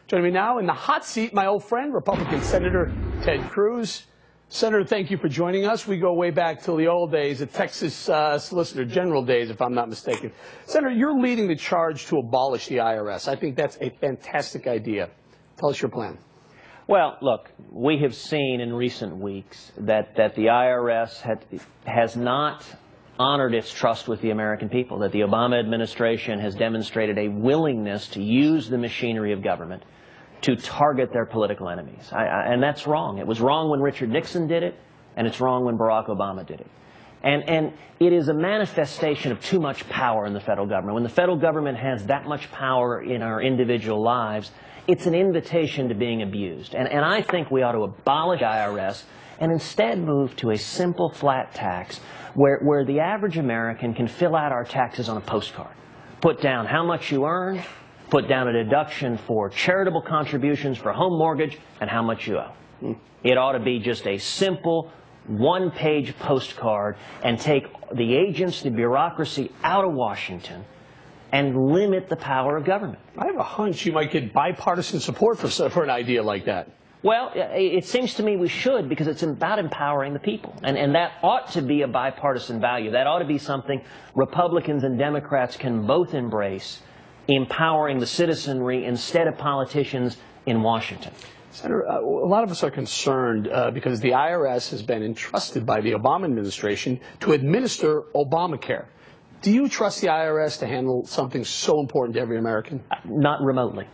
Joining me now in the hot seat, my old friend, Republican Senator Ted Cruz. Senator, thank you for joining us. We go way back to the old days, the Texas Solicitor General days, if I'm not mistaken. Senator, you're leading the charge to abolish the IRS. I think that's a fantastic idea. Tell us your plan. Well, look, we have seen in recent weeks that the IRS has not honored its trust with the American people, that the Obama administration has demonstrated a willingness to use the machinery of government to target their political enemies. And that's wrong. It was wrong when Richard Nixon did it, and it's wrong when Barack Obama did it. And it is a manifestation of too much power in the federal government. When the federal government has that much power in our individual lives, it's an invitation to being abused. And I think we ought to abolish IRS and instead move to a simple flat tax where the average American can fill out our taxes on a postcard. Put down how much you earn, put down a deduction for charitable contributions for home mortgage, and how much you owe. It ought to be just a simple one-page postcard and take the agents, the bureaucracy out of Washington and limit the power of government. I have a hunch you might get bipartisan support for an idea like that. Well, it seems to me we should, because it's about empowering the people. And that ought to be a bipartisan value. That ought to be something Republicans and Democrats can both embrace, empowering the citizenry instead of politicians in Washington. Senator, a lot of us are concerned because the IRS has been entrusted by the Obama administration to administer Obamacare. Do you trust the IRS to handle something so important to every American? Not remotely.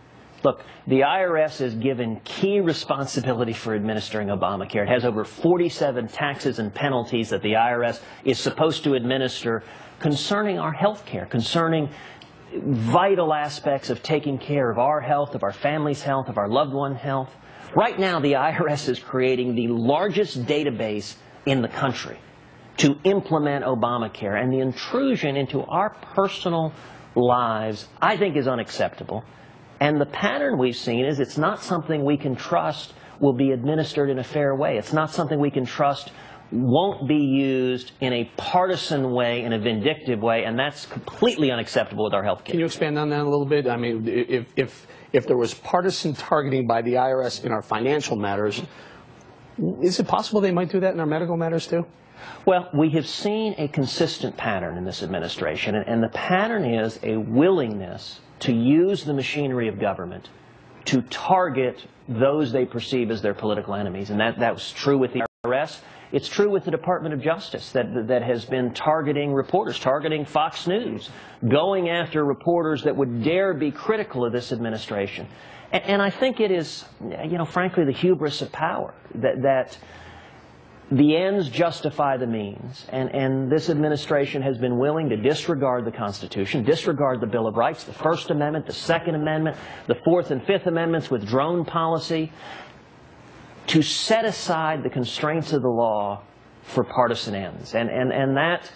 Look, the IRS is given key responsibility for administering Obamacare. It has over 47 taxes and penalties that the IRS is supposed to administer concerning our health care, concerning vital aspects of taking care of our health, of our family's health, of our loved one's health. Right now, the IRS is creating the largest database in the country to implement Obamacare, and the intrusion into our personal lives, I think, is unacceptable. And the pattern we've seen is it's not something we can trust will be administered in a fair way. It's not something we can trust won't be used in a partisan way, in a vindictive way, and that's completely unacceptable with our health care. Can you expand on that a little bit? I mean, if there was partisan targeting by the IRS in our financial matters, is it possible they might do that in our medical matters too? Well, we have seen a consistent pattern in this administration, and the pattern is a willingness to use the machinery of government to target those they perceive as their political enemies. And that was true with the IRS. It's true with the Department of Justice that has been targeting reporters, targeting Fox News, going after reporters that would dare be critical of this administration. And I think it is, frankly, the hubris of power that the ends justify the means, and this administration has been willing to disregard the Constitution, disregard the Bill of Rights, the First Amendment, the Second Amendment, the Fourth and Fifth Amendments with drone policy, to set aside the constraints of the law for partisan ends. And that,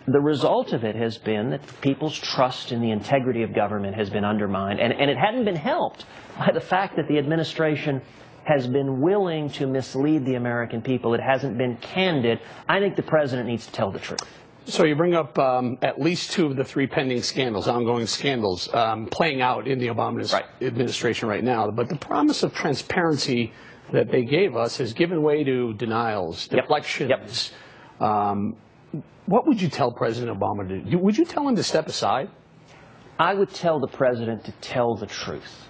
the result of it has been that people's trust in the integrity of government has been undermined, and it hadn't been helped by the fact that the administration has been willing to mislead the American people. It hasn't been candid. I think the president needs to tell the truth. So you bring up at least two of the three pending scandals, ongoing scandals, playing out in the Obama administration right now. But the promise of transparency that they gave us has given way to denials, deflections. What would you tell President Obama to do? Would you tell him to step aside? I would tell the president to tell the truth.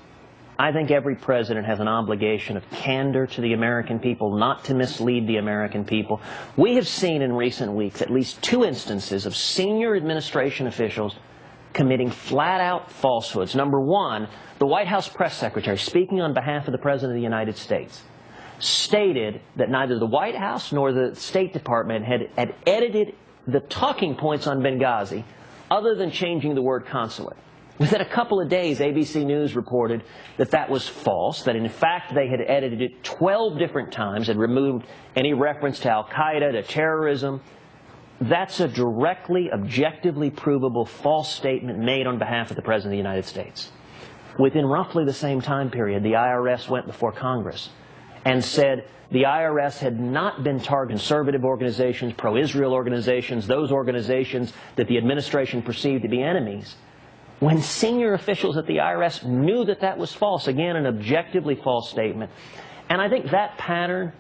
I think every president has an obligation of candor to the American people, not to mislead the American people. We have seen in recent weeks at least two instances of senior administration officials committing flat-out falsehoods. Number one, the White House press secretary, speaking on behalf of the President of the United States, stated that neither the White House nor the State Department had edited the talking points on Benghazi other than changing the word consulate. Within a couple of days, ABC News reported that that was false, that in fact they had edited it 12 different times and removed any reference to al-Qaeda, to terrorism. That's a directly, objectively provable false statement made on behalf of the President of the United States. Within roughly the same time period, the IRS went before Congress and said the IRS had not been targeting conservative organizations, pro-Israel organizations, those organizations that the administration perceived to be enemies. when senior officials at the IRS knew that that was false. Again, an objectively false statement. And I think that pattern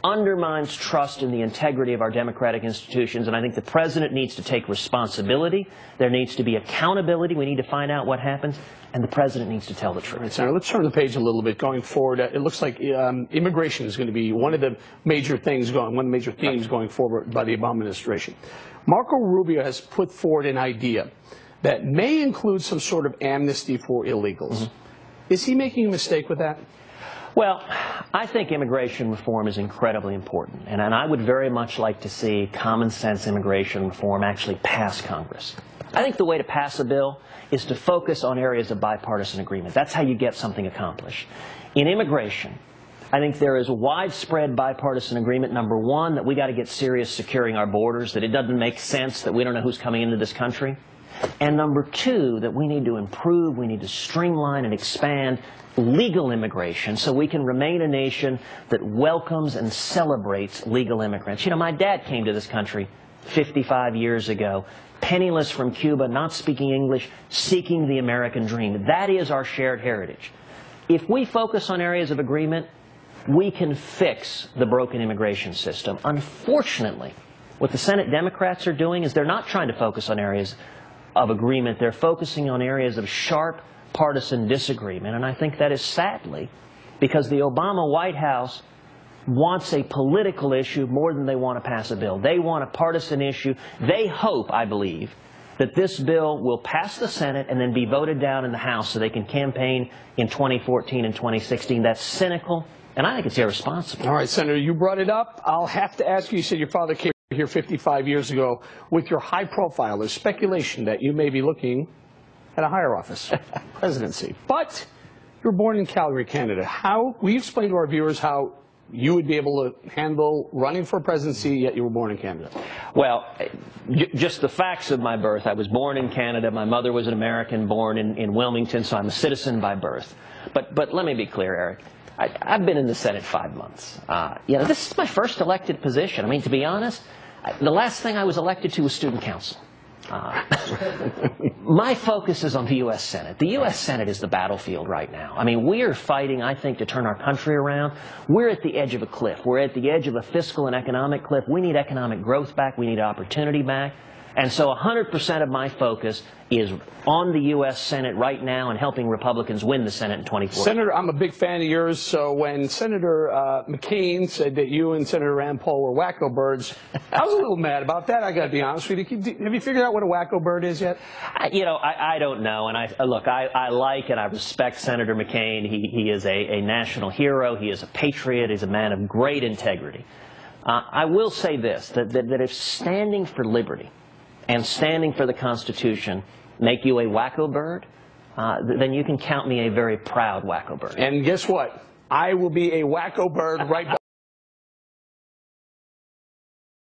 undermines trust in the integrity of our democratic institutions, and I think the president needs to take responsibility. There needs to be accountability. We need to find out what happens, and the president needs to tell the truth. All right, Senator, let's turn the page a little bit going forward. It looks like immigration is going to be one of the major themes going forward by the Obama administration. Marco Rubio has put forward an idea that may include some sort of amnesty for illegals. Is he making a mistake with that? Well, I think immigration reform is incredibly important, and I would very much like to see common sense immigration reform actually pass Congress. I think the way to pass a bill is to focus on areas of bipartisan agreement. That's how you get something accomplished. In immigration, I think there is widespread bipartisan agreement, number one, that we got to get serious securing our borders, that it doesn't make sense that we don't know who's coming into this country. And number two, that we need to improve, we need to streamline and expand legal immigration so we can remain a nation that welcomes and celebrates legal immigrants. You know, my dad came to this country 55 years ago, penniless from Cuba, not speaking English, seeking the American dream. That is our shared heritage. If we focus on areas of agreement, we can fix the broken immigration system. Unfortunately, what the Senate Democrats are doing is they're not trying to focus on areas of agreement. They're focusing on areas of sharp partisan disagreement, and I think that is sadly because the Obama White House wants a political issue more than they want to pass a bill. They want a partisan issue. They hope, I believe, that this bill will pass the Senate and then be voted down in the House so they can campaign in 2014 and 2016. That's cynical, and I think it's irresponsible. All right, Senator, you brought it up. I'll have to ask you, you said your father came here 55 years ago. With your high profile, there's speculation that you may be looking at a higher office, presidency. But you were born in Calgary, Canada. How, will you explain to our viewers how you would be able to handle running for presidency, yet you were born in Canada? Well, just the facts of my birth. I was born in Canada. My mother was an American, born in Wilmington, so I'm a citizen by birth. But let me be clear, Eric. I've been in the Senate 5 months. You know, this is my first elected position. I mean, to be honest, the last thing I was elected to was student council. My focus is on the U.S. Senate. The U.S. Senate is the battlefield right now. I mean, we are fighting, I think, to turn our country around. We're at the edge of a cliff. We're at the edge of a fiscal and economic cliff. We need economic growth back. We need opportunity back. And so 100% of my focus is on the U.S. Senate right now and helping Republicans win the Senate in 2014. Senator, I'm a big fan of yours, so when Senator McCain said that you and Senator Rand Paul were wacko birds, I was a little mad about that, I got to be honest with you. Have you figured out what a wacko bird is yet? You know, I don't know, and I like and I respect Senator McCain. He is a national hero. He is a patriot. He's a man of great integrity. I will say this, that if standing for liberty and standing for the Constitution make you a wacko bird, then you can count me a very proud wacko bird. And guess what? I will be a wacko bird right back.